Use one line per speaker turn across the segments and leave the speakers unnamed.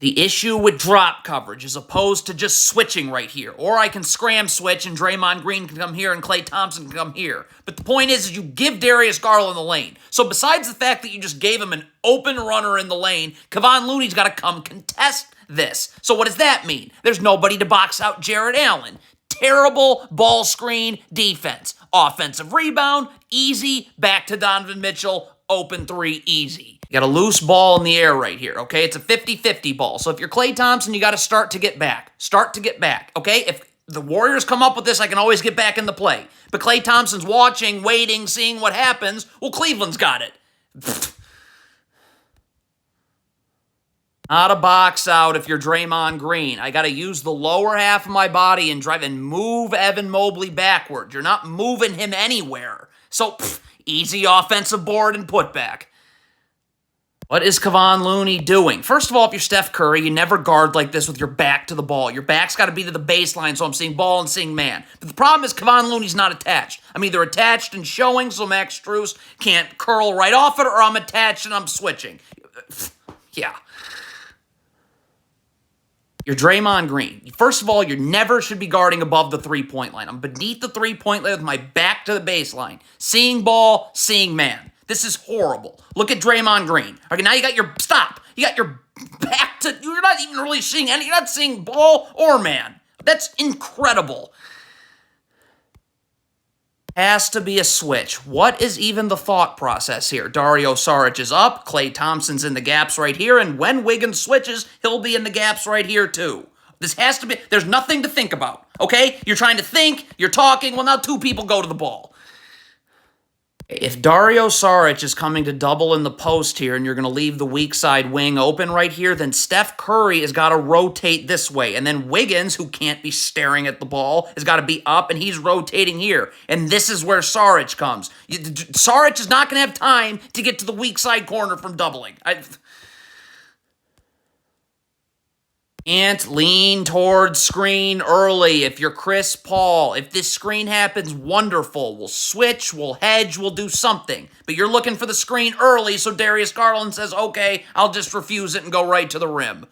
The issue with drop coverage as opposed to just switching right here. Or I can scram switch and Draymond Green can come here and Klay Thompson can come here. But the point is you give Darius Garland the lane. So besides the fact that you just gave him an open runner in the lane, Kevon Looney's got to come contest this. So what does that mean? There's nobody to box out Jared Allen. Terrible ball screen defense. Offensive rebound, easy, back to Donovan Mitchell, open three, easy. You got a loose ball in the air right here, okay? It's a 50-50 ball. So if you're Klay Thompson, you got to start to get back. Start to get back, okay? If the Warriors come up with this, I can always get back in the play. But Klay Thompson's watching, waiting, seeing what happens. Well, Cleveland's got it. Not a box out if you're Draymond Green. I got to use the lower half of my body and drive and move Evan Mobley backward. You're not moving him anywhere. So, easy offensive board and putback. What is Kevon Looney doing? First of all, if you're Steph Curry, you never guard like this with your back to the ball. Your back's got to be to the baseline, so I'm seeing ball and seeing man. But the problem is Kevon Looney's not attached. I'm either attached and showing, so Max Strus can't curl right off it, or I'm attached and I'm switching. Yeah. You're Draymond Green. First of all, you never should be guarding above the three-point line. I'm beneath the three-point line with my back to the baseline. Seeing ball, seeing man. This is horrible. Look at Draymond Green. Okay, now you got your, stop. You got your back to, you're not even really seeing any, you're not seeing ball or man. That's incredible. Has to be a switch. What is even the thought process here? Dario Saric is up, Klay Thompson's in the gaps right here, and when Wiggins switches, he'll be in the gaps right here too. This has to be, there's nothing to think about, okay? You're trying to think, you're talking, well now two people go to the ball. If Dario Saric is coming to double in the post here and you're going to leave the weak side wing open right here, then Steph Curry has got to rotate this way. And then Wiggins, who can't be staring at the ball, has got to be up and he's rotating here. And this is where Saric comes. Saric is not going to have time to get to the weak side corner from doubling. Can't lean towards screen early if you're Chris Paul. If this screen happens, wonderful. We'll switch, we'll hedge, we'll do something. But you're looking for the screen early, so Darius Garland says, okay, I'll just refuse it and go right to the rim.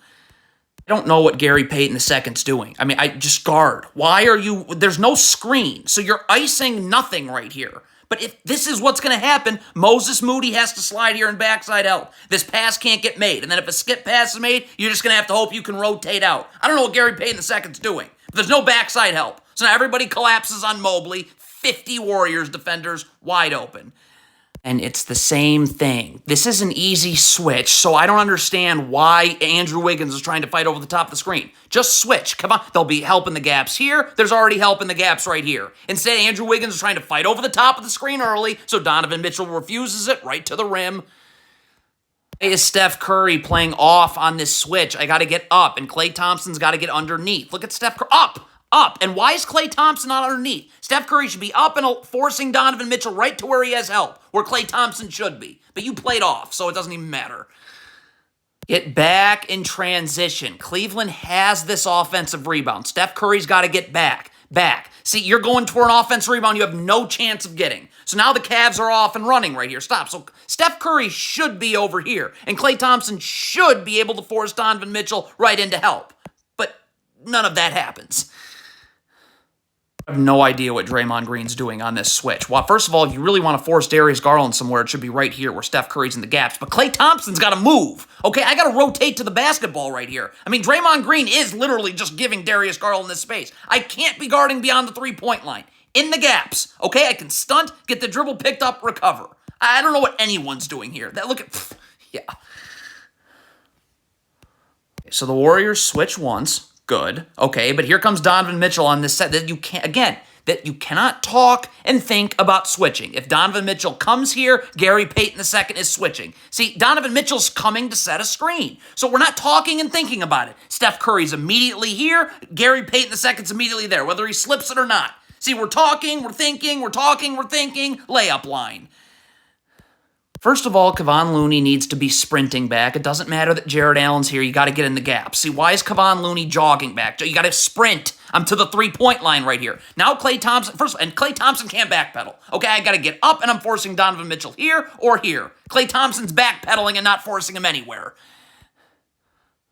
I don't know what Gary Payton II's doing. I mean, I just guard. Why are you, there's no screen, so you're icing nothing right here. But if this is what's going to happen, Moses Moody has to slide here and backside help. This pass can't get made. And then if a skip pass is made, you're just going to have to hope you can rotate out. I don't know what Gary Payton II's doing. But there's no backside help. So now everybody collapses on Mobley. 50 Warriors defenders wide open. And it's the same thing. This is an easy switch, so I don't understand why Andrew Wiggins is trying to fight over the top of the screen. Just switch. Come on. There'll be help in the gaps here. There's already help in the gaps right here. Instead, Andrew Wiggins is trying to fight over the top of the screen early, so Donovan Mitchell refuses it right to the rim. Is Steph Curry playing off on this switch? I got to get up, and Klay Thompson's got to get underneath. Look at Steph Curry. Up. And why is Klay Thompson not underneath? Steph Curry should be up and forcing Donovan Mitchell right to where he has help, where Klay Thompson should be. But you played off, so it doesn't even matter. Get back in transition. Cleveland has this offensive rebound. Steph Curry's got to get back. See, you're going toward an offensive rebound you have no chance of getting. So now the Cavs are off and running right here. Stop. So Steph Curry should be over here, and Klay Thompson should be able to force Donovan Mitchell right into help. But none of that happens. I have no idea what Draymond Green's doing on this switch. Well, first of all, if you really want to force Darius Garland somewhere, it should be right here where Steph Curry's in the gaps. But Klay Thompson's got to move. Okay, I got to rotate to the basketball right here. I mean, Draymond Green is literally just giving Darius Garland this space. I can't be guarding beyond the three-point line. In the gaps. Okay, I can stunt, get the dribble picked up, recover. I don't know what anyone's doing here. Yeah. So the Warriors switch once. Good. Okay, but here comes Donovan Mitchell on this set that you can't, again, that you cannot talk and think about switching. If Donovan Mitchell comes here, Gary Payton II is switching. See, Donovan Mitchell's coming to set a screen. So we're not talking and thinking about it. Steph Curry's immediately here. Gary Payton II's immediately there, whether he slips it or not. See, we're talking, we're thinking, we're talking, we're thinking, layup line. First of all, Kevon Looney needs to be sprinting back. It doesn't matter that Jared Allen's here. You got to get in the gap. See, why is Kevon Looney jogging back? You got to sprint. I'm to the three-point line right here. Now Klay Thompson, and Klay Thompson can't backpedal. Okay, I got to get up, and I'm forcing Donovan Mitchell here or here. Klay Thompson's backpedaling and not forcing him anywhere.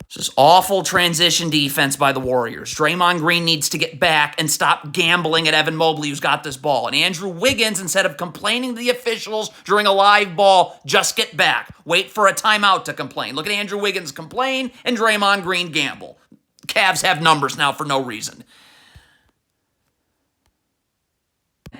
This is awful transition defense by the Warriors. Draymond Green needs to get back and stop gambling at Evan Mobley, who's got this ball. And Andrew Wiggins, instead of complaining to the officials during a live ball, just get back. Wait for a timeout to complain. Look at Andrew Wiggins complain and Draymond Green gamble. Cavs have numbers now for no reason.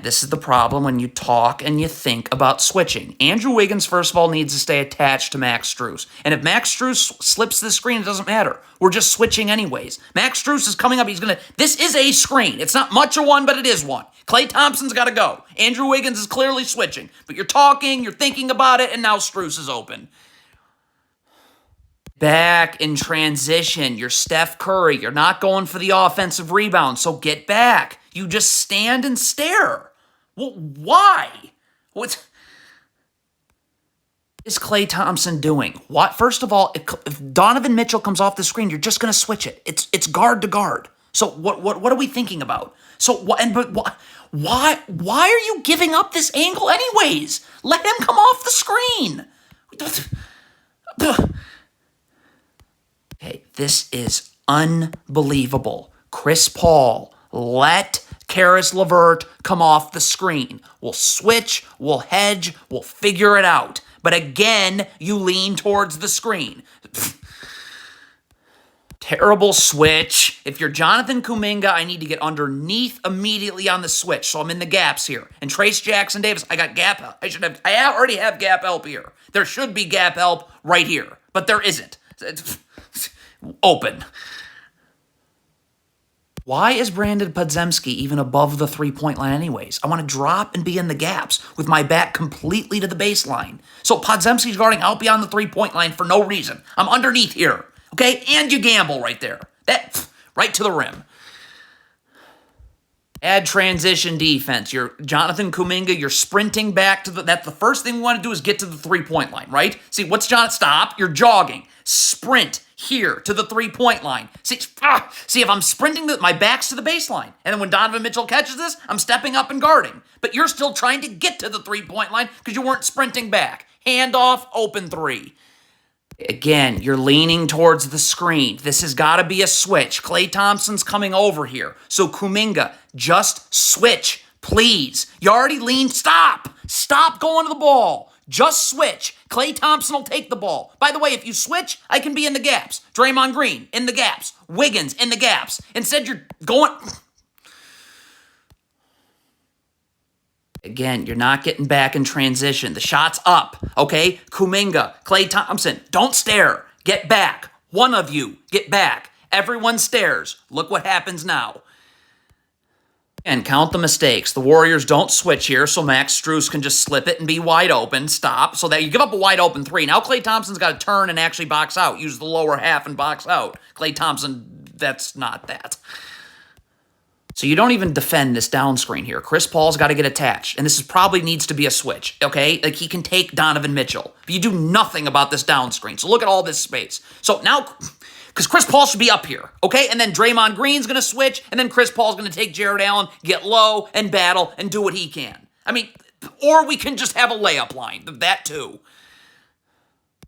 This is the problem when you talk and you think about switching. Andrew Wiggins, first of all, needs to stay attached to Max Strus. And if Max Strus slips the screen, it doesn't matter. We're just switching anyways. Max Strus is coming up. This is a screen. It's not much of one, but it is one. Klay Thompson's got to go. Andrew Wiggins is clearly switching. But you're talking, you're thinking about it, and now Strus is open. Back in transition. You're Steph Curry. You're not going for the offensive rebound, so get back. You just stand and stare. Well, why? What is Klay Thompson doing? What? First of all, if Donovan Mitchell comes off the screen, you're just going to switch it. It's guard to guard. So what are we thinking about? So why are you giving up this angle anyways? Let him come off the screen. Okay, this is unbelievable. Chris Paul, let Karis LeVert come off the screen. We'll switch, we'll hedge, we'll figure it out. But again, you lean towards the screen. Terrible switch. If you're Jonathan Kuminga, I need to get underneath immediately on the switch. So I'm in the gaps here. And Trace Jackson Davis, I got gap help. I already have gap help here. There should be gap help right here. But there isn't. It's open. Why is Brandon Podziemski even above the three-point line anyways? I want to drop and be in the gaps with my back completely to the baseline. So Podziemski's guarding out beyond the three-point line for no reason. I'm underneath here, okay? And you gamble right there. That right to the rim. Add transition defense. You're Jonathan Kuminga, you're sprinting back to that's the first thing we want to do is get to the three-point line, right? See, what's stop? You're jogging. Sprint here to the three-point line. See, if I'm sprinting, my back's to the baseline. And then when Donovan Mitchell catches this, I'm stepping up and guarding. But you're still trying to get to the three-point line because you weren't sprinting back. Handoff, open three. Again, you're leaning towards the screen. This has got to be a switch. Klay Thompson's coming over here. So Kuminga, just switch, please. You already leaned. Stop. Stop going to the ball. Just switch. Klay Thompson will take the ball. By the way, if you switch, I can be in the gaps. Draymond Green, in the gaps. Wiggins, in the gaps. Instead, you're going... Again, you're not getting back in transition. The shot's up, okay? Kuminga, Klay Thompson, don't stare. Get back. One of you, get back. Everyone stares. Look what happens now. And count the mistakes. The Warriors don't switch here, so Max Strus can just slip it and be wide open. Stop. So that you give up a wide open three. Now Klay Thompson's got to turn and actually box out. Use the lower half and box out. Klay Thompson, that's not that. So you don't even defend this down screen here. Chris Paul's got to get attached, and this probably needs to be a switch, okay? Like, he can take Donovan Mitchell, but you do nothing about this down screen. So look at all this space. So now, because Chris Paul should be up here, okay? And then Draymond Green's going to switch, and then Chris Paul's going to take Jared Allen, get low, and battle, and do what he can. I mean, or we can just have a layup line. That too.